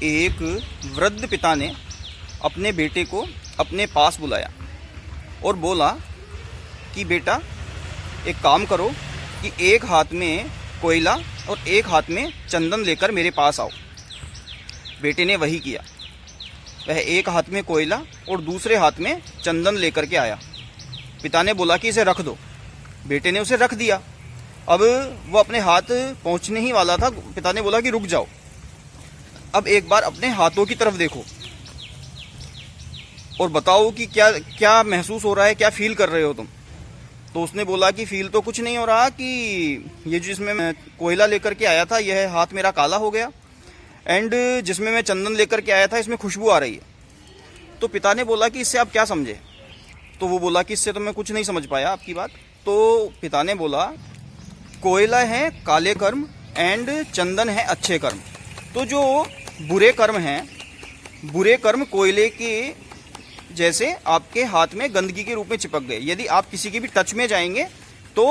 एक वृद्ध पिता ने अपने बेटे को अपने पास बुलाया और बोला कि बेटा एक काम करो कि एक हाथ में कोयला और एक हाथ में चंदन लेकर मेरे पास आओ। बेटे ने वही किया। वह एक हाथ में कोयला और दूसरे हाथ में चंदन लेकर के आया। पिता ने बोला कि इसे रख दो। बेटे ने उसे रख दिया। अब वो अपने हाथ पहुंचने ही वाला था। पिता ने बोला कि रुक जाओ, अब एक बार अपने हाथों की तरफ देखो और बताओ कि क्या क्या महसूस हो रहा है, क्या फील कर रहे हो तुम। तो उसने बोला कि फील तो कुछ नहीं हो रहा, कि ये जिसमें मैं कोयला लेकर के आया था यह हाथ मेरा काला हो गया, एंड जिसमें मैं चंदन लेकर के आया था इसमें खुशबू आ रही है। तो पिता ने बोला कि इससे आप क्या समझे। तो वो बोला कि इससे तो मैं कुछ नहीं समझ पाया आपकी बात। तो पिता ने बोला कोयला है काले कर्म एंड चंदन है अच्छे कर्म। तो जो बुरे कर्म हैं, बुरे कर्म कोयले के जैसे आपके हाथ में गंदगी के रूप में चिपक गए। यदि आप किसी के भी टच में जाएंगे तो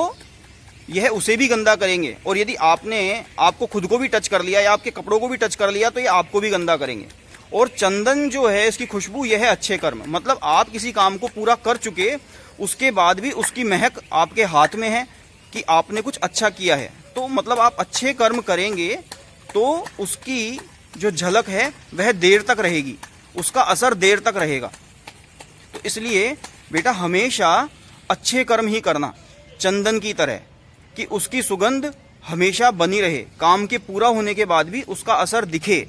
यह उसे भी गंदा करेंगे, और यदि आपको खुद को भी टच कर लिया या आपके कपड़ों को भी टच कर लिया तो ये आपको भी गंदा करेंगे। और चंदन जो है इसकी खुशबू, यह है अच्छे कर्म। मतलब आप किसी काम को पूरा कर चुके, उसके बाद भी उसकी महक आपके हाथ में है कि आपने कुछ अच्छा किया है। तो मतलब आप अच्छे कर्म करेंगे तो उसकी जो झलक है वह देर तक रहेगी, उसका असर देर तक रहेगा। तो इसलिए बेटा हमेशा अच्छे कर्म ही करना, चंदन की तरह, कि उसकी सुगंध हमेशा बनी रहे, काम के पूरा होने के बाद भी उसका असर दिखे।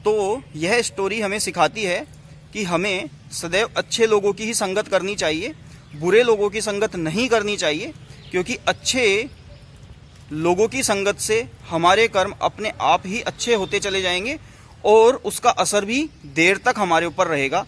तो यह स्टोरी हमें सिखाती है कि हमें सदैव अच्छे लोगों की ही संगत करनी चाहिए, बुरे लोगों की संगत नहीं करनी चाहिए, क्योंकि अच्छे लोगों की संगत से हमारे कर्म अपने आप ही अच्छे होते चले जाएंगे और उसका असर भी देर तक हमारे ऊपर रहेगा।